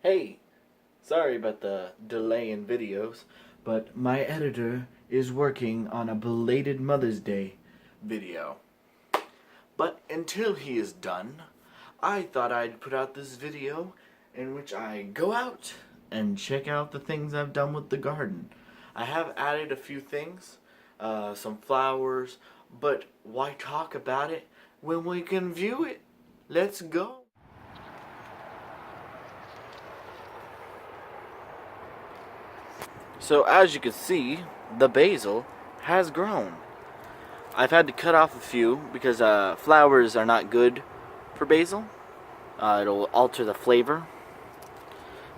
Hey, sorry about the delay in videos, but my editor is working on a belated Mother's Day video. But until he is done, I thought I'd put out this video in which I go out and check out the things I've done with the garden. I have added a few things, some flowers, but why talk about it when we can view it? Let's go. So as you can see, the basil has grown. I've had to cut off a few because flowers are not good for basil. It'll alter the flavor.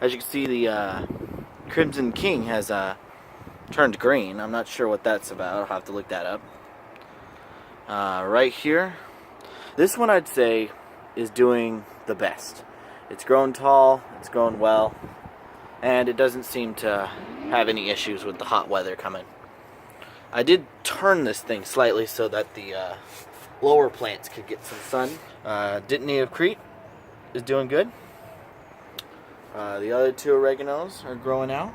As you can see, the Crimson King has turned green. I'm not sure what that's about. I'll have to look that up. Right here, this one I'd say is doing the best. It's grown tall, it's grown well, and it doesn't seem to have any issues with the hot weather coming. I did turn this thing slightly so that the lower plants could get some sun. Didn't need a crete, is doing good. The other two oreganos are growing out.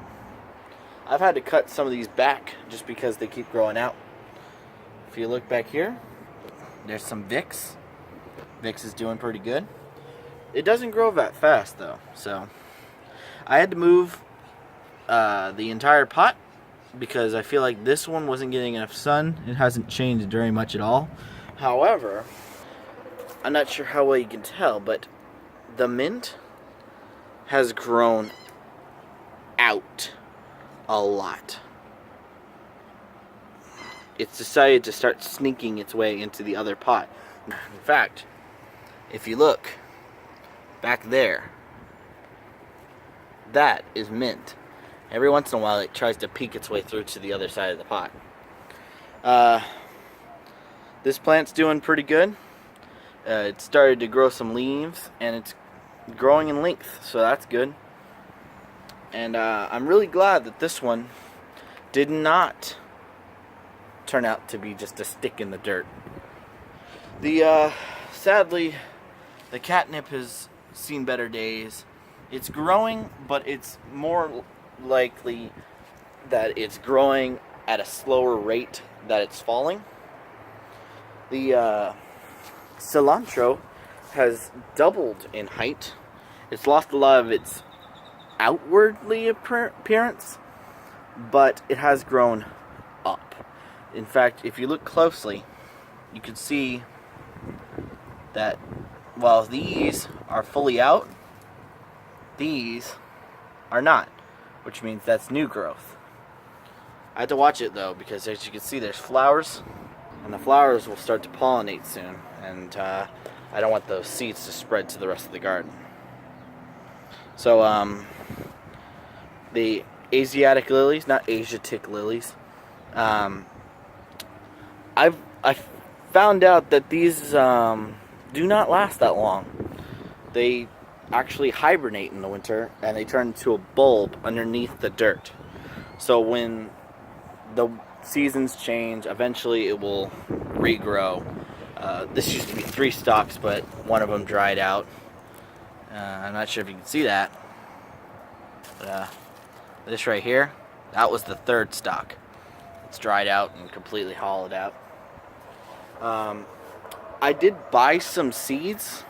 I've had to cut some of these back just because they keep growing out. If you look back here, there's some Vicks. Vicks is doing pretty good. It doesn't grow that fast though, so I had to move the entire pot because I feel like this one wasn't getting enough sun. It hasn't changed very much at all. However, I'm not sure how well you can tell, but the mint has grown out a lot. It's decided to start sneaking its way into the other pot. In fact, if you look back there, that is mint. Every once in a while it tries to peek its way through to the other side of the pot. This plant's doing pretty good. It started to grow some leaves and it's growing in length, so that's good. And I'm really glad that this one did not turn out to be just a stick in the dirt. Sadly, the catnip has seen better days. It's growing, but it's more likely that it's growing at a slower rate that it's falling. The cilantro has doubled in height. It's lost a lot of its outwardly appearance, but it has grown up. In fact, if you look closely, you can see that while these are fully out, these are not, which means that's new growth. I had to watch it though, because as you can see there's flowers, and the flowers will start to pollinate soon, and I don't want those seeds to spread to the rest of the garden. So the Asiatic lilies, not Asiatic lilies, I found out that these do not last that long. They actually hibernate in the winter and they turn into a bulb underneath the dirt. So when the seasons change, eventually it will regrow. This used to be 3 stalks, but one of them dried out. I'm not sure if you can see that. But, this right here, that was the 3rd stalk. It's dried out and completely hollowed out. I did buy some seeds,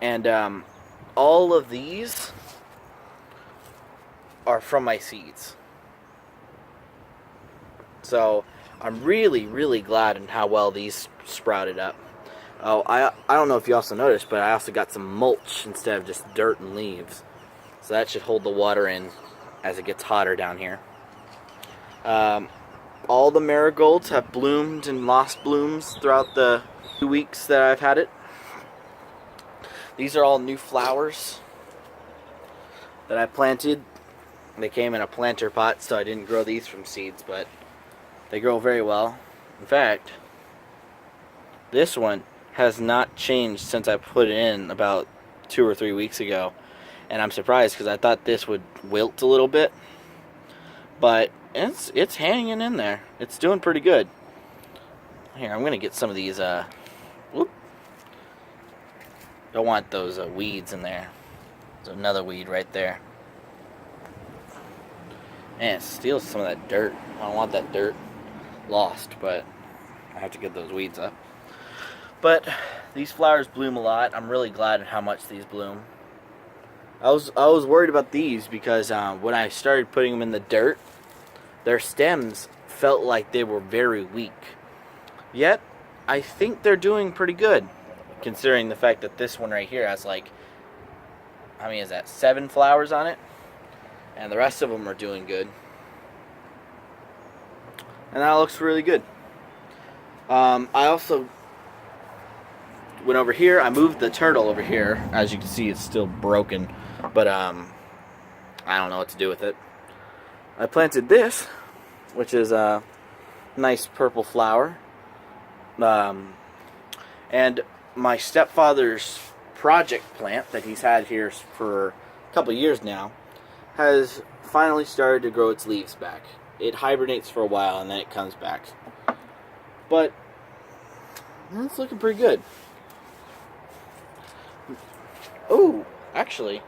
and all of these are from my seeds. So I'm really, really glad in how well these sprouted up. Oh, I don't know if you also noticed, but I also got some mulch instead of just dirt and leaves. So that should hold the water in as it gets hotter down here. All the marigolds have bloomed and lost blooms throughout the 2 weeks that I've had it. These are all new flowers that I planted. They came in a planter pot, so I didn't grow these from seeds, but they grow very well. In fact, this one has not changed since I put it in about 2 or 3 weeks ago. And I'm surprised because I thought this would wilt a little bit. But it's hanging in there. It's doing pretty good. Here, I'm going to get some of these, whoop. Don't want those weeds in there. There's another weed right there. And it steals some of that dirt. I don't want that dirt lost, but I have to get those weeds up. But these flowers bloom a lot. I'm really glad at how much these bloom. I was worried about these because when I started putting them in the dirt, their stems felt like they were very weak. Yet, I think they're doing pretty good, considering the fact that this one right here has like, how many is that, 7 flowers on it? And the rest of them are doing good. And that looks really good. I also went over here. I moved the turtle over here. As you can see, it's still broken. But I don't know what to do with it. I planted this, which is a nice purple flower. And my stepfather's project plant that he's had here for a couple years now has finally started to grow its leaves back. It hibernates for a while and then it comes back. But it's looking pretty good. Oh, actually,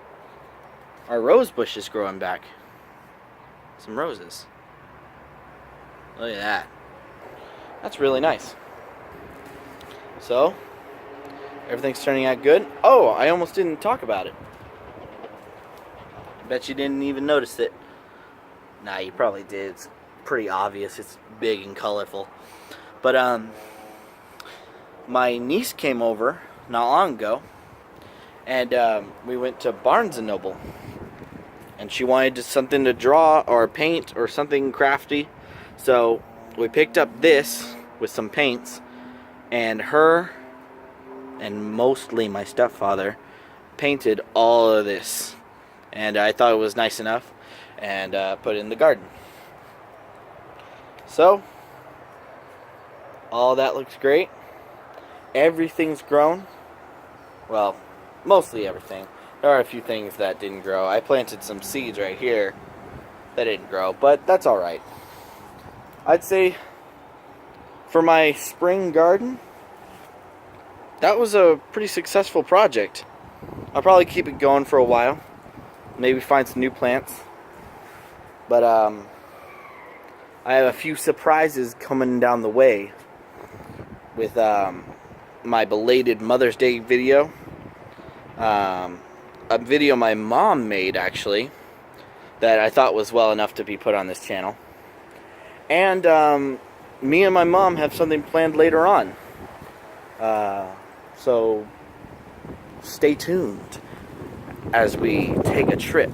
our rose bush is growing back. Some roses. Look at that. That's really nice. So, everything's turning out good. Oh, I almost didn't talk about it. Bet you didn't even notice it. Nah, you probably did. It's pretty obvious. It's big and colorful. But, my niece came over not long ago, and we went to Barnes & Noble. And she wanted something to draw or paint or something crafty. So, we picked up this with some paints, and her, and mostly my stepfather, painted all of this. And I thought it was nice enough, and put it in the garden. So, all that looks great. Everything's grown. Well, mostly everything. There are a few things that didn't grow. I planted some seeds right here that didn't grow, but that's alright. I'd say for my spring garden, that was a pretty successful project. I'll probably keep it going for a while. Maybe find some new plants. But I have a few surprises coming down the way with my belated Mother's Day video. A video my mom made, actually, that I thought was well enough to be put on this channel. And me and my mom have something planned later on. So stay tuned as we take a trip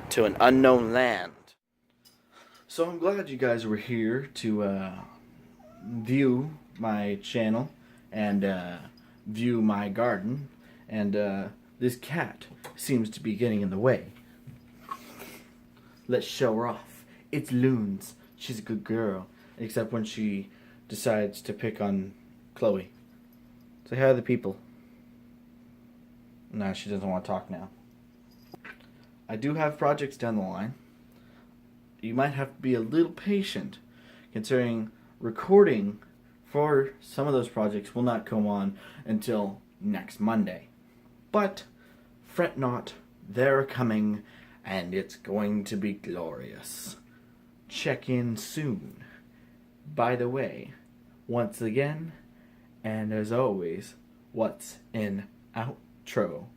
to an unknown land. So I'm glad you guys were here to view my channel and view my garden. And this cat seems to be getting in the way. Let's show her off. It's Loons. She's a good girl. Except when she decides to pick on Chloe. Say hi to the people. No, she doesn't want to talk now. I do have projects down the line. You might have to be a little patient, considering recording for some of those projects will not come on until next Monday. But fret not, they're coming, and it's going to be glorious. Check in soon. By the way, once again, and as always, what's in outro?